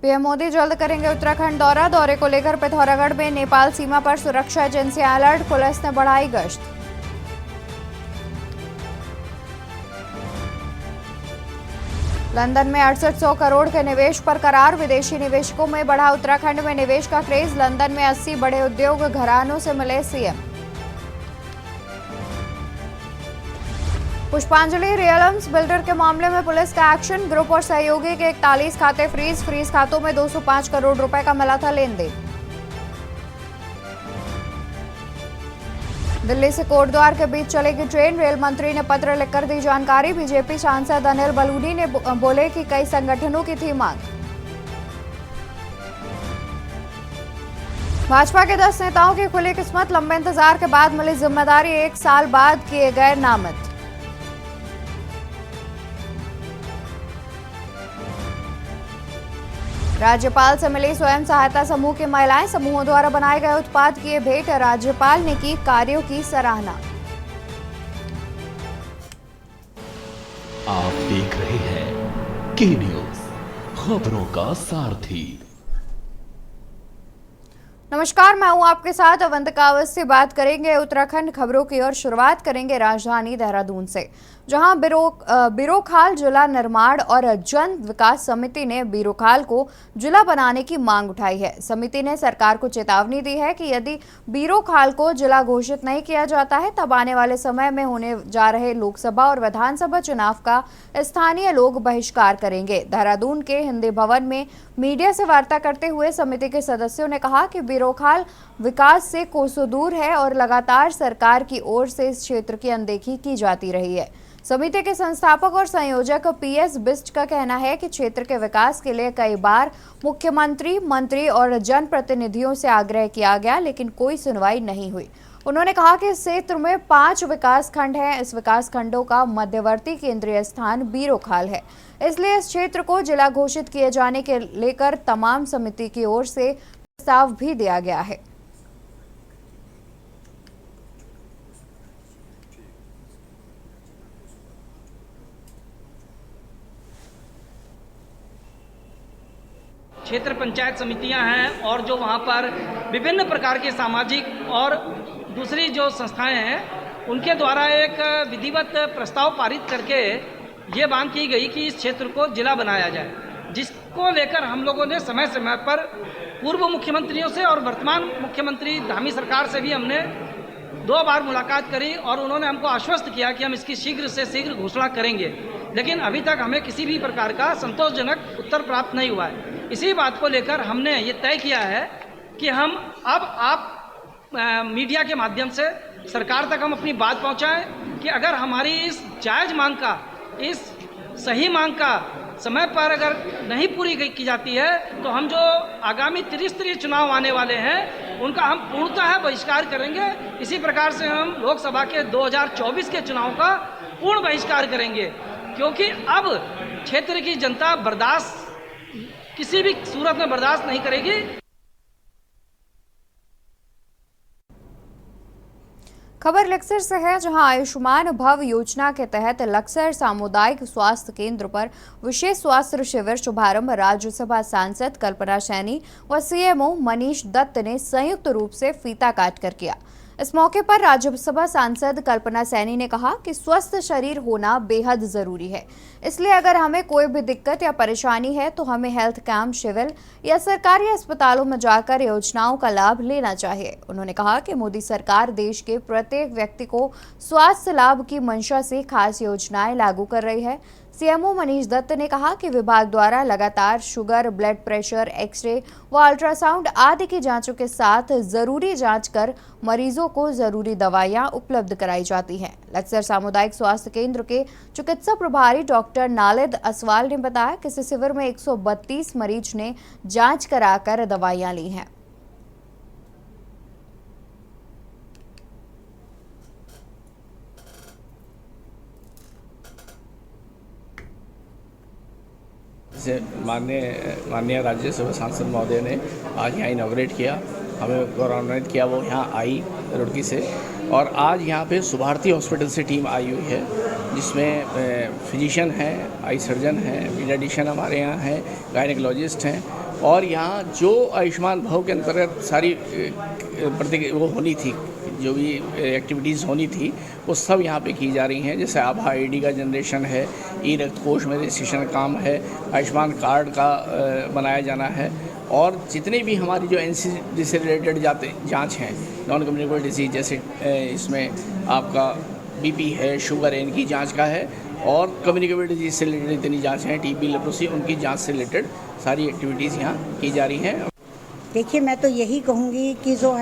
PM Modi जल्द करेंगे उत्तराखंड दौरे को लेकर पिथौरागढ़ में नेपाल सीमा पर सुरक्षा एजेंसियां अलर्ट, पुलिस ने बढ़ाई गश्त। लंदन में 6800 करोड़ के निवेश पर करार, विदेशी निवेशकों में बढ़ा उत्तराखंड में निवेश का क्रेज। लंदन में 80 बड़े उद्योग घरानों से मिले सीएम। पुष्पांजलि रियल्स बिल्डर के मामले में पुलिस का एक्शन, ग्रुप और सहयोगी के 41 खाते फ्रीज खातों में 205 करोड़ रुपए का मिला था लेन देन। दिल्ली से कोटद्वार के बीच चलेगी ट्रेन, रेल मंत्री ने पत्र लिखकर दी जानकारी। बीजेपी सांसद अनिल बलूनी ने बोले कि कई संगठनों की थी मांग। भाजपा के 10 नेताओं की खुली किस्मत, लंबे इंतजार के बाद मिली जिम्मेदारी, 1 साल बाद किए गए नामजद। राज्यपाल से मिली स्वयं सहायता समूह की महिलाएं, समूहों द्वारा बनाए गए उत्पाद किए भेंट, राज्यपाल ने की कार्यों की सराहना। आप देख रहे हैं के न्यूज, खबरों का सारथी। नमस्कार, मैं हूं आपके साथ अवंतिका अवस्थी। बात करेंगे उत्तराखंड खबरों की और शुरुआत करेंगे राजधानी देहरादून से, जहां बीरोखाल जिला निर्माण और जन विकास समिति ने बीरोखाल को जिला बनाने की मांग उठाई है। समिति ने सरकार को चेतावनी दी है कि यदि बीरोखाल को जिला घोषित नहीं किया जाता है तब आने वाले समय में होने जा रहे लोकसभा और विधानसभा चुनाव का स्थानीय लोग बहिष्कार करेंगे। देहरादून के हिंदी भवन में मीडिया से वार्ता करते हुए समिति के सदस्यों ने कहा कि बीरोखाल विकास से कोसों दूर है और लगातार सरकार की ओर से इस क्षेत्र की अनदेखी की जाती रही है। समिति के संस्थापक और संयोजक पीएस बिस्ट का कहना है कि क्षेत्र के विकास के लिए कई बार मुख्यमंत्री, मंत्री और जनप्रतिनिधियों से आग्रह किया गया, लेकिन कोई सुनवाई नहीं हुई। उन्होंने कहा कि इस क्षेत्र में 5 विकास खंड हैं। इस विकास खंडों का मध्यवर्ती केंद्रीय स्थान बीरोखाल है, इसलिए इस क्षेत्र को जिला घोषित किए जाने के लेकर तमाम समिति की ओर से प्रस्ताव भी दिया गया है। क्षेत्र पंचायत समितियां हैं और जो वहां पर विभिन्न प्रकार के सामाजिक और दूसरी जो संस्थाएं हैं उनके द्वारा एक विधिवत प्रस्ताव पारित करके ये मांग की गई कि इस क्षेत्र को जिला बनाया जाए, जिसको लेकर हम लोगों ने समय समय पर पूर्व मुख्यमंत्रियों से और वर्तमान मुख्यमंत्री धामी सरकार से भी हमने 2 बार मुलाकात करी और उन्होंने हमको आश्वस्त किया कि हम इसकी शीघ्र से शीघ्र घोषणा करेंगे, लेकिन अभी तक हमें किसी भी प्रकार का संतोषजनक उत्तर प्राप्त नहीं हुआ है। इसी बात को लेकर हमने ये तय किया है कि हम अब आप मीडिया के माध्यम से सरकार तक हम अपनी बात पहुंचाएं कि अगर हमारी इस जायज़ मांग का, इस सही मांग का समय पर अगर नहीं पूरी की जाती है तो हम जो आगामी त्रिस्तरीय चुनाव आने वाले हैं उनका हम पूर्णतः बहिष्कार करेंगे। इसी प्रकार से हम लोकसभा के 2024 के चुनाव का पूर्ण बहिष्कार करेंगे, क्योंकि अब क्षेत्र की जनता बर्दाश्त किसी भी सूरत में बर्दाश्त नहीं करेगी। खबर लक्सर से है, जहां आयुष्मान भव योजना के तहत लक्सर सामुदायिक स्वास्थ्य केंद्र पर विशेष स्वास्थ्य शिविर शुभारंभ राज्यसभा सांसद कल्पना सैनी व सीएमओ मनीष दत्त ने संयुक्त रूप से फीता काटकर किया। इस मौके पर राज्यसभा सांसद कल्पना सैनी ने कहा कि स्वस्थ शरीर होना बेहद जरूरी है, इसलिए अगर हमें कोई भी दिक्कत या परेशानी है तो हमें हेल्थ कैंप, शिविर या सरकारी अस्पतालों में जाकर योजनाओं का लाभ लेना चाहिए। उन्होंने कहा कि मोदी सरकार देश के प्रत्येक व्यक्ति को स्वास्थ्य लाभ की मंशा से खास योजनाएं लागू कर रही है। सीएमओ मनीष दत्त ने कहा कि विभाग द्वारा लगातार शुगर, ब्लड प्रेशर, एक्सरे व अल्ट्रासाउंड आदि की जांचों के साथ जरूरी जांच कर मरीजों को जरूरी दवाइयां उपलब्ध कराई जाती हैं। लक्सर सामुदायिक स्वास्थ्य केंद्र के चिकित्सा प्रभारी डॉक्टर नालिद असवाल ने बताया कि इस शिविर में 132 मरीज ने जांच कराकर दवाइयां ली हैं। माननीय राज्यसभा सांसद महोदय ने आज यहाँ इनॉग्रेट किया, हमें गौरवान्वित किया। वो यहाँ आई रुड़की से और आज यहाँ पे सुभारती हॉस्पिटल से टीम आई हुई है, जिसमें फिजिशियन हैं, आई सर्जन हैं, पीडियाट्रिशियन हमारे यहाँ हैं, गायनेकोलॉजिस्ट हैं और यहाँ जो आयुष्मान भव के अंतर्गत सारी वो होनी थी, जो भी एक्टिविटीज़ होनी थी वो सब यहाँ पे की जा रही हैं। जैसे आभा आईडी का जनरेशन है, ई रक्त कोष में रजिस्ट्रेशन का काम है, आयुष्मान कार्ड का बनाया जाना है, और जितने भी हमारी जो एनसीडी से रिलेटेड जांच हैं, नॉन कम्युनिकेबल डिजीज, जैसे इसमें आपका बीपी है, शुगर है, इनकी जांच का है, और कम्युनिकेबल डिजीज से रिलेटेड जितनी जांच हैं, टीबी, लेप्रोसी, उनकी जांच से रिलेटेड सारी एक्टिविटीज़ यहाँ की जा रही हैं। देखिए, मैं तो यही कहूँगी कि जो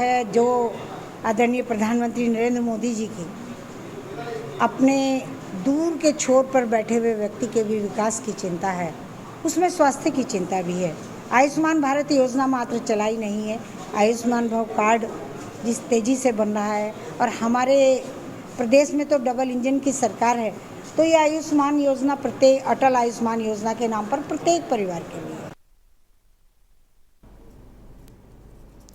आदरणीय प्रधानमंत्री नरेंद्र मोदी जी की अपने दूर के छोर पर बैठे हुए व्यक्ति के भी विकास की चिंता है, उसमें स्वास्थ्य की चिंता भी है। आयुष्मान भारत योजना मात्र चलाई नहीं है, आयुष्मान भव कार्ड जिस तेज़ी से बन रहा है, और हमारे प्रदेश में तो डबल इंजन की सरकार है, तो ये आयुष्मान योजना प्रत्येक अटल आयुष्मान योजना के नाम पर प्रत्येक परिवार के लिए।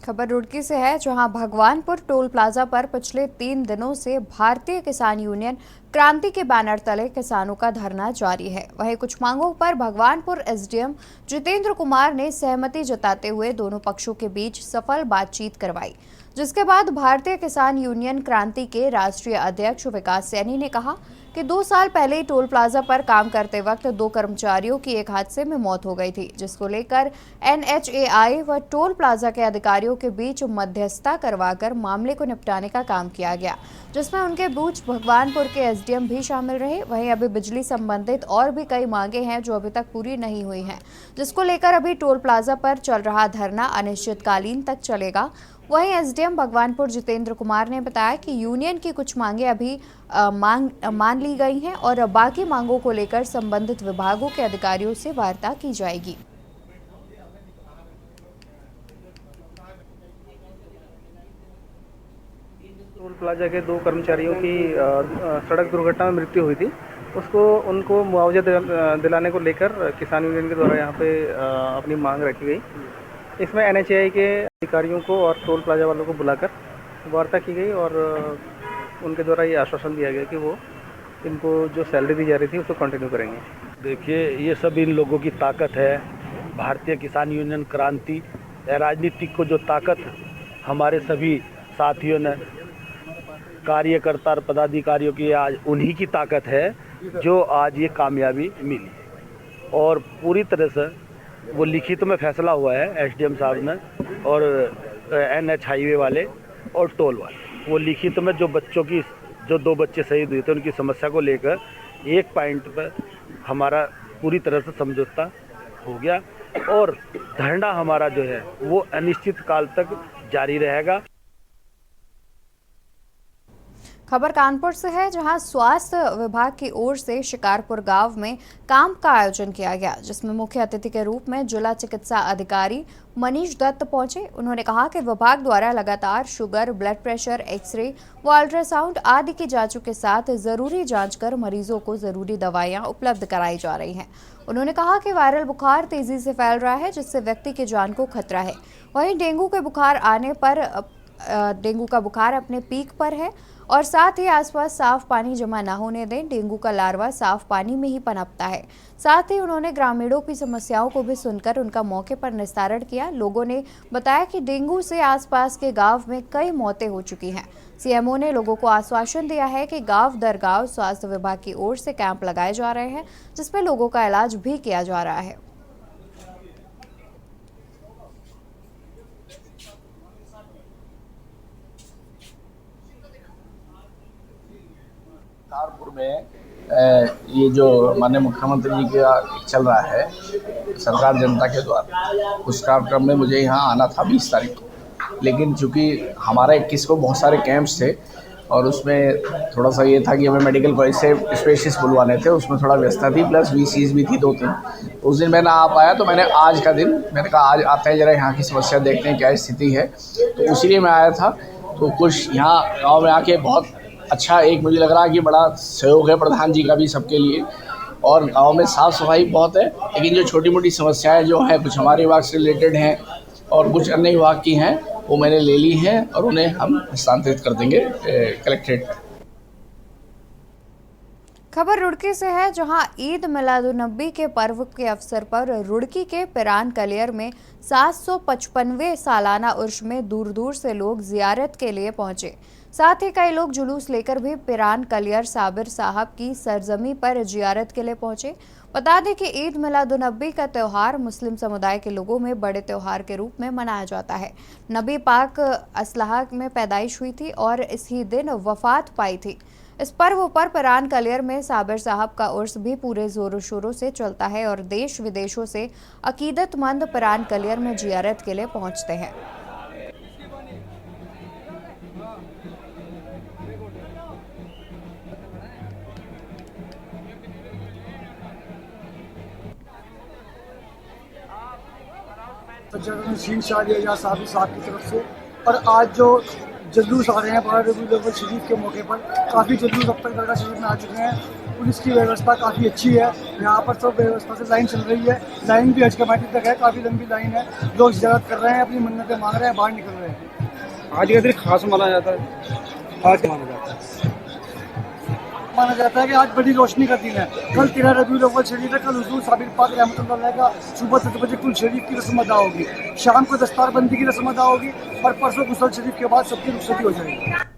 खबर रुड़की से है, जहां भगवानपुर टोल प्लाजा पर पिछले 3 दिनों से भारतीय किसान यूनियन क्रांति के बैनर तले किसानों का धरना जारी है। वहीं कुछ मांगों पर भगवानपुर एसडीएम जितेंद्र कुमार ने सहमति जताते हुए दोनों पक्षों के बीच सफल बातचीत करवाई, जिसके बाद भारतीय किसान यूनियन क्रांति के राष्ट्रीय अध्यक्ष विकास सैनी ने कहा कि 2 साल पहले ही टोल प्लाजा पर काम करते वक्त 2 कर्मचारियों की एक हादसे में मौत हो गई थी, जिसको लेकर एनएचएआई व टोल प्लाजा के अधिकारियों के बीच मध्यस्थता करवाकर मामले को निपटाने का काम किया गया, जिसमें उनके बीच भगवानपुर के एसडीएम भी शामिल रहे। वहीं अभी बिजली संबंधित और भी कई मांगे हैं जो अभी तक पूरी नहीं हुई हैं, जिसको लेकर अभी टोल प्लाजा पर चल रहा धरना अनिश्चितकालीन तक चलेगा। वहीं एसडीएम भगवानपुर जितेंद्र कुमार ने बताया कि यूनियन की कुछ मांगे अभी मान ली गई हैं और बाकी मांगों को लेकर संबंधित विभागों के अधिकारियों से वार्ता की जाएगी। टोल प्लाजा के 2 कर्मचारियों की सड़क दुर्घटना में मृत्यु हुई थी, उनको मुआवजा दिलाने को लेकर किसान यूनियन के द्वारा यहाँ पे अपनी मांग रखी गई। इसमें एनएचएआई के अधिकारियों को और टोल प्लाजा वालों को बुलाकर वार्ता की गई और उनके द्वारा ये आश्वासन दिया गया कि वो इनको जो सैलरी दी जा रही थी उसको कंटिन्यू करेंगे। देखिए, ये सब इन लोगों की ताकत है। भारतीय किसान यूनियन क्रांति राजनीतिक को जो ताकत हमारे सभी साथियों ने, कार्यकर्ता और पदाधिकारियों की, आज उन्हीं की ताकत है जो आज ये कामयाबी मिली। और पूरी तरह से वो लिखित में फैसला हुआ है एसडीएम साहब ने और एनएच हाईवे वाले और टोल वाले, वो लिखित में जो 2 बच्चे शहीद हुए थे उनकी समस्या को लेकर एक पॉइंट पर हमारा पूरी तरह से समझौता हो गया और धरना हमारा जो है वो अनिश्चित काल तक जारी रहेगा। खबर कानपुर से है, जहां स्वास्थ्य विभाग की ओर से शिकारपुर गांव में कैंप का आयोजन किया गया, जिसमें मुख्य अतिथि के रूप में जिला चिकित्सा अधिकारी मनीष दत्त पहुंचे। उन्होंने कहा कि विभाग द्वारा लगातार शुगर, ब्लड प्रेशर, एक्सरे व अल्ट्रासाउंड आदि की जांचों के साथ जरूरी जांच कर मरीजों को जरूरी दवाइयां उपलब्ध कराई जा रही हैं। उन्होंने कहा कि वायरल बुखार तेजी से फैल रहा है, जिससे व्यक्ति की जान को खतरा है। वहीं डेंगू का बुखार अपने पीक पर है और साथ ही आसपास साफ पानी जमा न होने दें। डेंगू का लार्वा साफ पानी में ही पनपता है। साथ ही उन्होंने ग्रामीणों की समस्याओं को भी सुनकर उनका मौके पर निस्तारण किया। लोगों ने बताया कि डेंगू से आसपास के गांव में कई मौतें हो चुकी हैं। सीएमओ ने लोगों को आश्वासन दिया है कि गांव दर गांव स्वास्थ्य विभाग की ओर से कैंप लगाए जा रहे हैं, जिसमें लोगों का इलाज भी किया जा रहा है। शिकारपुर में ये जो माननीय मुख्यमंत्री जी का चल रहा है सरकार जनता के द्वारा, उस कार्यक्रम में मुझे यहाँ आना था 20 तारीख को, लेकिन चूंकि हमारा 21 को बहुत सारे कैंप्स थे और उसमें थोड़ा सा ये था कि हमें मेडिकल कॉलेज से स्पेशलिस्ट बुलवाने थे, उसमें थोड़ा व्यवस्था थी, प्लस वीसीज भी थी 2-3। उस दिन मैं ना आ पाया, तो मैंने आज का दिन मैंने कहा आज आते हैं जरा यहाँ की समस्या देखते हैं क्या स्थिति है, तो उसी लिए मैं आया था। तो कुछ यहाँ गाँव में आके बहुत अच्छा एक मुझे लग रहा है कि बड़ा सहयोग है प्रधान जी का भी सबके लिए, और गांव में साफ़ सफाई बहुत है, लेकिन जो छोटी मोटी समस्याएं जो हैं कुछ हमारे विभाग से रिलेटेड हैं और कुछ अन्य विभाग की हैं वो मैंने ले ली हैं और उन्हें हम हस्तांतरित कर देंगे कलेक्ट्रेट। खबर रुड़की से है, जहां ईद मिलादुन्नबी के पर्व के अवसर पर रुड़की के पिरान कलियर में 755वें सालाना उर्स में दूर दूर से लोग जियारत के लिए पहुंचे। साथ ही कई लोग जुलूस लेकर भी पिरान कलियर साबिर साहब की सरजमी पर जियारत के लिए पहुंचे। बता दें कि ईद मिलादुन्नबी का त्यौहार मुस्लिम समुदाय के लोगों में बड़े त्यौहार के रूप में मनाया जाता है। नबी पाक असलाह में पैदाइश हुई थी और इसी दिन वफात पाई थी। इस पर्व पर पिरान कलियर में साबिर साहब का उर्स भी पूरे जोरों शोरों से चलता है और देश विदेशों से अकीदतमंद पिरान कलियर में जियारत के लिए पहुंचते हैं। तो शीन शाह साबिर साहब की तरफ से, और आज जो जुलूस आ रहे हैं 12 रबीउल अव्वल शरीफ के मौके पर, काफ़ी जुलूस अब तक दरगाह शरीफ में आ चुके हैं। पुलिस की व्यवस्था काफ़ी अच्छी है, यहाँ पर सब व्यवस्था से लाइन चल रही है। लाइन भी हज कमेटी तक है, काफ़ी लंबी लाइन है। लोग ज़ियारत कर रहे हैं, अपनी मन्नतें मांग रहे हैं, बाहर निकल रहे हैं। आज का दिन खास माना जाता है। आज क्या माना जाता है कि आज बड़ी रोशनी का दिन है। कल 13 रबीउल अव्वल शरीफ है। कल हुजूर साबिर पाक रहमतुल्लाह अलैह का सुबह 7 बजे कुल शरीफ की रस्म अदा होगी, शाम को दस्तारबंदी की रस्म अदा होगी और परसों गुसल शरीफ के बाद सबकी रुखसती हो जाएगी।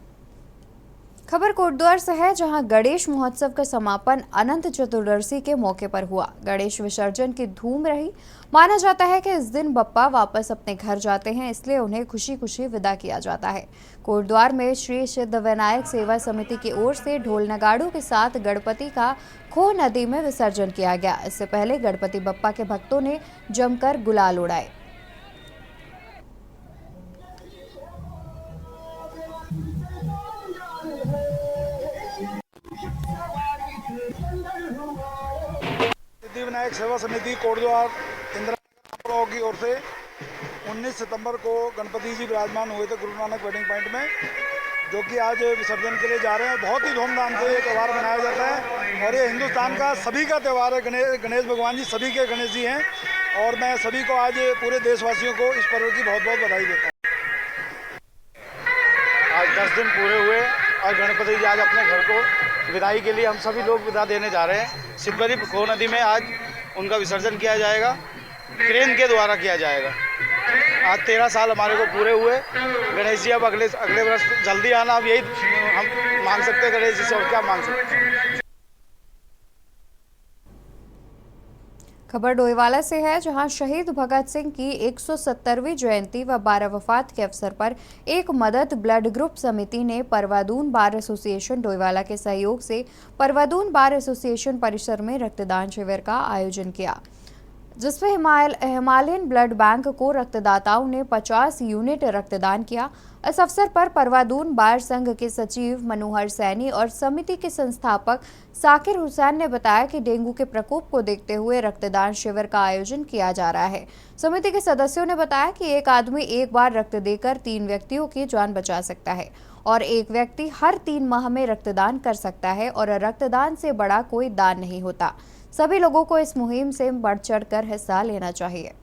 खबर कोटद्वार से है, जहां गणेश महोत्सव का समापन अनंत चतुर्दशी के मौके पर हुआ। गणेश विसर्जन की धूम रही। माना जाता है कि इस दिन बप्पा वापस अपने घर जाते हैं, इसलिए उन्हें खुशी खुशी विदा किया जाता है। कोटद्वार में श्री सिद्ध विनायक सेवा समिति की ओर से ढोल नगाड़ों के साथ गणपति का खो नदी में विसर्जन किया गया। इससे पहले गणपति बप्पा के भक्तों ने जमकर गुलाल उड़ाए। सिद्धि विनायक सेवा समिति कोटद्वार इंदिरा की ओर से 19 सितंबर को गणपति जी विराजमान हुए थे गुरु नानक वेडिंग पॉइंट में, जो कि आज विसर्जन के लिए जा रहे हैं। बहुत ही धूमधाम से ये त्यौहार मनाया जाता है और ये हिंदुस्तान का सभी का त्यौहार है। गणेश भगवान जी सभी के गणेश जी हैं और मैं सभी को आज पूरे देशवासियों को इस पर्व की बहुत बहुत बधाई देता हूँ। आज 10 दिन पूरे हुए और गणपति जी आज अपने घर को विदाई के लिए हम सभी लोग विदा देने जा रहे हैं। सिद्धि खो नदी में आज उनका विसर्जन किया जाएगा, क्रेन के द्वारा किया जाएगा। आज 13 साल हमारे को पूरे हुए। गणेश जी अब अगले वर्ष जल्दी आना, अब यही हम मांग सकते हैं गणेश जी से, और क्या मांग सकते हैं। खबर डोईवाला से है, जहां शहीद भगत सिंह की 170वीं जयंती व 12 वफात के अवसर पर एक मदद ब्लड ग्रुप समिति ने परवादून बार एसोसिएशन डोईवाला के सहयोग से परवादून बार एसोसिएशन परिसर में रक्तदान शिविर का आयोजन किया, जिसमें हिमालयन ब्लड बैंक को रक्तदाताओं ने 50 यूनिट रक्तदान किया। इस अवसर पर परवादून बार संघ के सचिव मनोहर सैनी और समिति के संस्थापक साकिर हुसैन ने बताया कि डेंगू के प्रकोप को देखते हुए रक्तदान शिविर का आयोजन किया जा रहा है। समिति के सदस्यों ने बताया कि एक आदमी एक बार रक्त देकर 3 व्यक्तियों की जान बचा सकता है और एक व्यक्ति हर 3 माह में रक्तदान कर सकता है और रक्तदान से बड़ा कोई दान नहीं होता। सभी लोगों को इस मुहिम से बढ़ चढ़कर हिस्सा लेना चाहिए।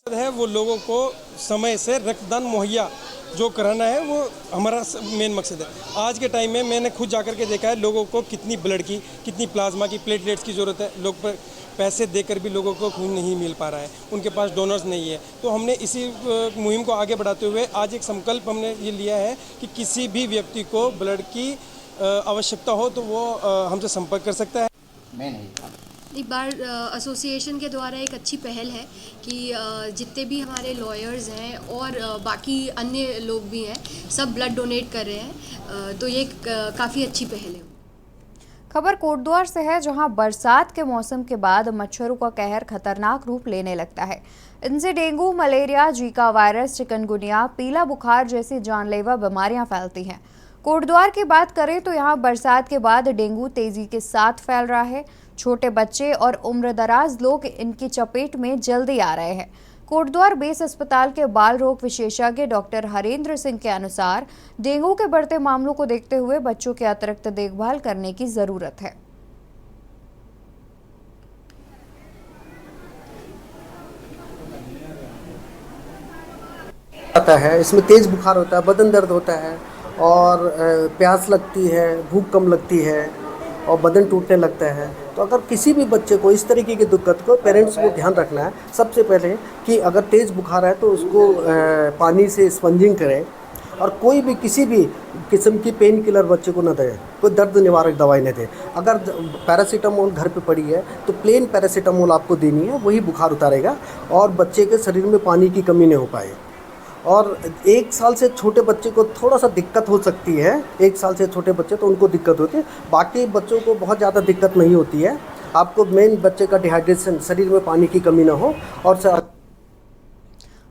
है वो लोगों को समय से रक्तदान मुहैया जो कराना है, वो हमारा मेन मकसद है। आज के टाइम में मैंने खुद जाकर के देखा है लोगों को कितनी ब्लड की, कितनी प्लाज्मा की, प्लेटलेट्स की ज़रूरत है। लोग पर पैसे देकर भी लोगों को खून नहीं मिल पा रहा है, उनके पास डोनर्स नहीं है। तो हमने इसी मुहिम को आगे बढ़ाते हुए आज एक संकल्प हमने ये लिया है कि किसी भी व्यक्ति को ब्लड की आवश्यकता हो तो वो हमसे संपर्क कर सकता है। मैं नहीं एक बार एसोसिएशन के द्वारा एक अच्छी पहल है कि जितने भी हमारे लॉयर्स हैं और बाकी अन्य लोग भी हैं, सब ब्लड डोनेट कर रहे हैं, तो ये काफ़ी अच्छी पहल है। खबर कोटद्वार से है, जहां बरसात के मौसम के बाद मच्छरों का कहर खतरनाक रूप लेने लगता है। इनसे dengue, malaria, Zika virus, chikungunya, पीला बुखार जैसी जानलेवा बीमारियां फैलती हैं। कोटद्वार की बात करें तो यहां बरसात के बाद डेंगू तेजी के साथ फैल रहा है। छोटे बच्चे और उम्रदराज लोग इनकी चपेट में जल्दी आ रहे हैं। कोटद्वार बेस अस्पताल के बाल रोग विशेषज्ञ डॉक्टर हरेंद्र सिंह के अनुसार डेंगू के बढ़ते मामलों को देखते हुए बच्चों की अतिरिक्त देखभाल करने की जरूरत है। आता है, इसमें तेज बुखार होता है, बदन दर्द होता है और प्यास लगती है, भूख कम लगती है और बदन टूटने लगता है। तो अगर किसी भी बच्चे को इस तरीके की दिक्कत को पेरेंट्स को ध्यान रखना है सबसे पहले कि अगर तेज़ बुखार है तो उसको पानी से स्पंजिंग करें और कोई भी किसी भी किस्म की पेन किलर बच्चे को न दें, कोई दर्द निवारक दवाई न दें। अगर पैरासीटामोल घर पे पड़ी है तो प्लेन पैरासीटामोल आपको देनी है, वही बुखार उतारेगा और बच्चे के शरीर में पानी की कमी नहीं हो पाए। और 1 साल से छोटे बच्चे को थोड़ा सा दिक्कत हो सकती है, 1 साल से छोटे बच्चे तो उनको दिक्कत होती है, बाकी बच्चों को बहुत ज़्यादा दिक्कत नहीं होती है। आपको मेन बच्चे का डिहाइड्रेशन, शरीर में पानी की कमी ना हो। और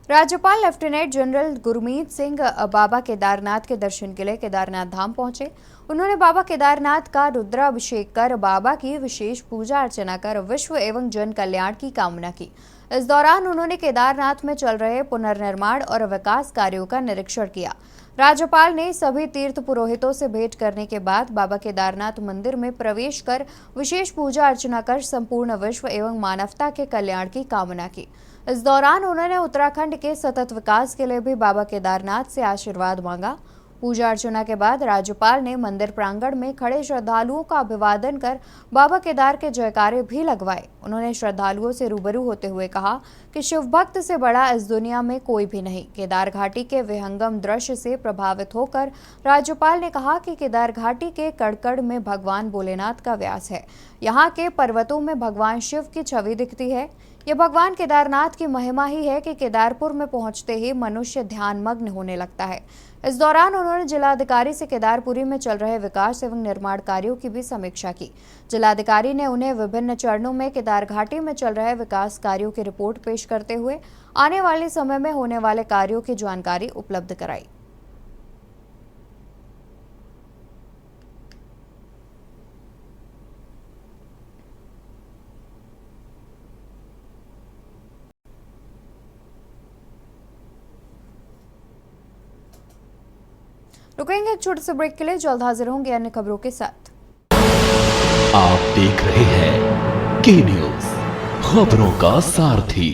राज्यपाल लेफ्टिनेंट जनरल गुरमीत सिंह बाबा केदारनाथ के दर्शन के लिए केदारनाथ धाम पहुंचे। उन्होंने बाबा केदारनाथ का रुद्राभिषेक कर बाबा की विशेष पूजा अर्चना कर विश्व एवं जन कल्याण की कामना की। इस दौरान उन्होंने केदारनाथ में चल रहे पुनर्निर्माण और विकास कार्यों का निरीक्षण किया। राज्यपाल ने सभी तीर्थ पुरोहितों से भेंट करने के बाद बाबा केदारनाथ मंदिर में प्रवेश कर विशेष पूजा अर्चना कर संपूर्ण विश्व एवं मानवता के कल्याण की कामना की। इस दौरान उन्होंने उत्तराखंड के सतत विकास के लिए भी बाबा केदारनाथ से आशीर्वाद मांगा। पूजा अर्चना के बाद राज्यपाल ने मंदिर प्रांगण में खड़े श्रद्धालुओं का अभिवादन कर बाबा केदार के जयकारे भी लगवाए। उन्होंने श्रद्धालुओं से रूबरू होते हुए कहा कि शिव भक्त से बड़ा इस दुनिया में कोई भी नहीं। केदार घाटी के विहंगम दृश्य से प्रभावित होकर राज्यपाल ने कहा कि केदार घाटी के कड़कड़ में भगवान भोलेनाथ का व्यास है। यहाँ के पर्वतों में भगवान शिव की छवि दिखती है। ये भगवान केदारनाथ की महिमा ही है कि केदारपुर में पहुंचते ही मनुष्य ध्यान मग्न होने लगता है। इस दौरान उन्होंने जिलाधिकारी से केदारपुरी में चल रहे विकास एवं निर्माण कार्यों की भी समीक्षा की। जिलाधिकारी ने उन्हें विभिन्न चरणों में केदार घाटी में चल रहे विकास कार्यों की रिपोर्ट पेश करते हुए आने वाले समय में होने वाले कार्यों की जानकारी उपलब्ध कराई। रुकेंगे एक छोटे से ब्रेक के लिए, जल्द हाजिर होंगे अन्य खबरों के साथ। आप देख रहे हैं के न्यूज़, खबरों का सारथी।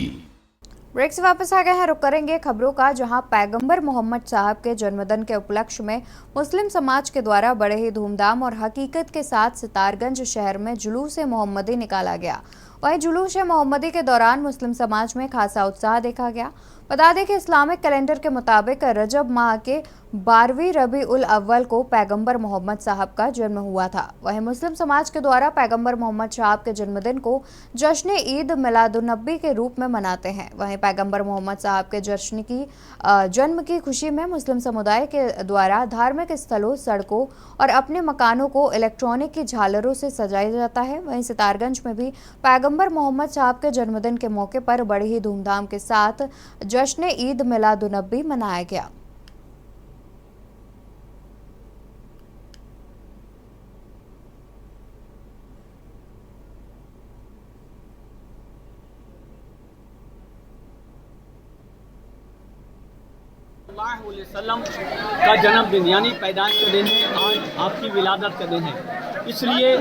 ब्रेक से वापस आ गए हैं, रुक करेंगे खबरों का, जहां पैगंबर मोहम्मद साहब के जन्मदिन के उपलक्ष्य में मुस्लिम समाज के द्वारा बड़े ही धूमधाम और हकीकत के साथ सितारगंज शहर में जुलूस मोहम्मदी निकाला गया। वहीं जुलूस मोहम्मदी के दौरान मुस्लिम समाज में खासा उत्साह देखा गया। बता दें कि इस्लामिक कैलेंडर के मुताबिक रजब माह के 12वीं रबी उल अव्वल को पैगंबर मोहम्मद साहब का जन्म हुआ था। वहीं मुस्लिम समाज के द्वारा पैगंबर मोहम्मद साहब के जन्मदिन को जश्न ईद मिलादुन्नबी के रूप में मनाते हैं। वहीं पैगंबर मोहम्मद साहब के जन्म की खुशी में मुस्लिम समुदाय के द्वारा धार्मिक स्थलों, सड़कों और अपने मकानों को इलेक्ट्रॉनिक की झालरों से सजाया जाता है। वहीं सितारगंज में भी पैगंबर मोहम्मद साहब के जन्मदिन के मौके पर बड़े ही धूमधाम के साथ जश्न ईद मिलादुन्नबी मनाया गया। सल्लल्लाहु अलैहि वसल्लम का जन्मदिन यानी पैदाइश का दिन है, आज आपकी विलादत का दिन है। इसलिए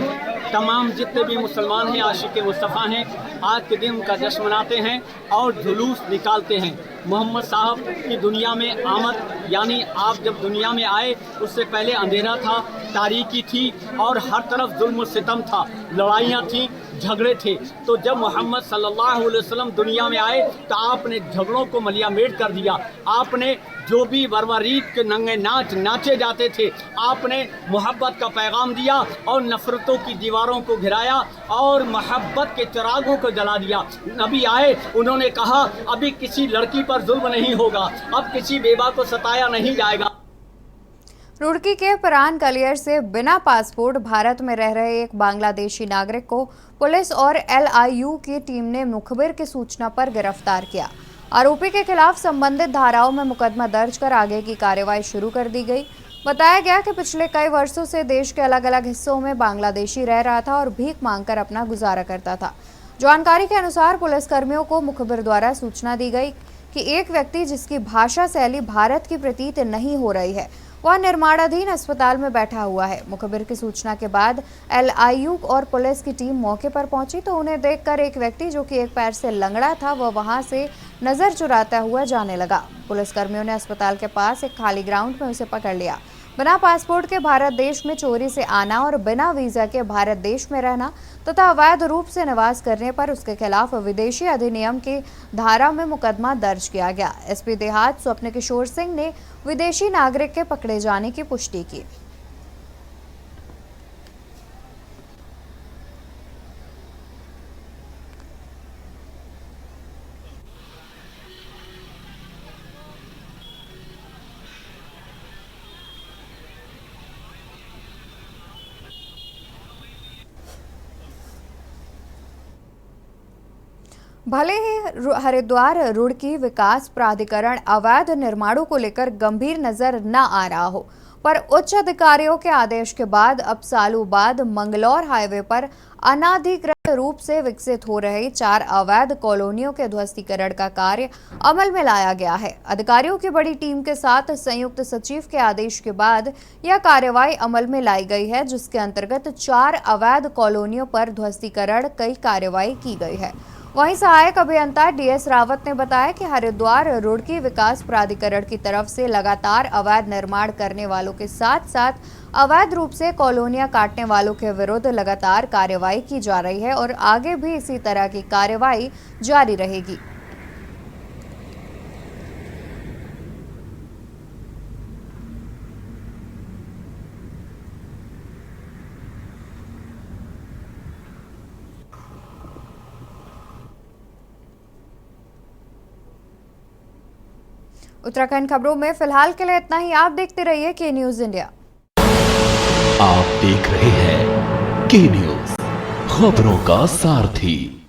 तमाम जितने भी मुसलमान हैं, आशिक मुस्तफ़ा हैं, आज के दिन उनका जश्न मनाते हैं और जुलूस निकालते हैं। मोहम्मद साहब की दुनिया में आमद यानी आप जब दुनिया में आए उससे पहले अंधेरा था, तारीकी थी और हर तरफ जुल्म सितम था, लड़ाइयाँ थी, झगड़े थे। तो जब मोहम्मद सल्लल्लाहु अलैहि वसल्लम दुनिया में आए तो आपने झगड़ों को मलियामेट कर दिया। आपने जो भी वरवरीत के नंगे नाच नाचे जाते थे, आपने मोहब्बत का पैगाम दिया और नफ़रतों की दीवारों को घिराया और मोहब्बत के चिरागों को जला दिया। नबी आए, उन्होंने कहा अभी किसी लड़की पर जुल्म नहीं होगा, अब किसी बेवा को सताया नहीं जाएगा। रुड़की के परान कलियर से बिना पासपोर्ट भारत में रह रहे एक बांग्लादेशी नागरिक को पुलिस और LIU की टीम ने मुखबिर की सूचना पर गिरफ्तार किया। आरोपी के खिलाफ संबंधित धाराओं में मुकदमा दर्ज कर आगे की कार्रवाई शुरू कर दी गई। बताया गया कि पिछले कई वर्षों से देश के अलग अलग हिस्सों में बांग्लादेशी रह रहा था और भीख मांगकर अपना गुजारा करता था। जानकारी के अनुसार पुलिसकर्मियों को मुखबिर द्वारा सूचना दी गई कि एक व्यक्ति जिसकी भाषा शैली भारत की प्रतीत नहीं हो रही है वह निर्माणाधीन अस्पताल में बैठा हुआ है। मुखबिर की सूचना के बाद LIU और पुलिस की टीम मौके पर पहुंची तो उन्हें देखकर एक व्यक्ति जो कि एक पैर से लंगड़ा था वह वहां से नजर चुराता हुआ जाने लगा। पुलिसकर्मियों ने अस्पताल के पास एक खाली ग्राउंड में उसे पकड़ लिया। बिना पासपोर्ट के भारत देश में चोरी से आना और बिना वीजा के भारत देश में रहना तथा अवैध रूप से निवास करने पर उसके खिलाफ विदेशी अधिनियम की धारा में मुकदमा दर्ज किया गया। SP देहात स्वप्न किशोर सिंह ने विदेशी नागरिक के पकड़े जाने की पुष्टि की। भले ही हरिद्वार रुड़की विकास प्राधिकरण अवैध निर्माणों को लेकर गंभीर नजर न आ रहा हो, पर उच्च अधिकारियों के आदेश के बाद अब सालों बाद मंगलौर हाईवे पर अनाधिकृत रूप से विकसित हो रहे 4 अवैध कॉलोनियों के ध्वस्तीकरण का कार्य अमल में लाया गया है। अधिकारियों की बड़ी टीम के साथ संयुक्त सचिव के आदेश के बाद यह कार्रवाई अमल में लाई गई है, जिसके अंतर्गत 4 अवैध कॉलोनियों पर ध्वस्तीकरण कई कार्रवाई की गई है। वहीं सहायक अभियंता DS रावत ने बताया कि हरिद्वार रुड़की विकास प्राधिकरण की तरफ से लगातार अवैध निर्माण करने वालों के साथ साथ अवैध रूप से कॉलोनियां काटने वालों के विरुद्ध लगातार कार्रवाई की जा रही है और आगे भी इसी तरह की कार्रवाई जारी रहेगी। उत्तराखंड खबरों में फिलहाल के लिए इतना ही। आप देखते रहिए के न्यूज इंडिया। आप देख रहे हैं के न्यूज, खबरों का सारथी।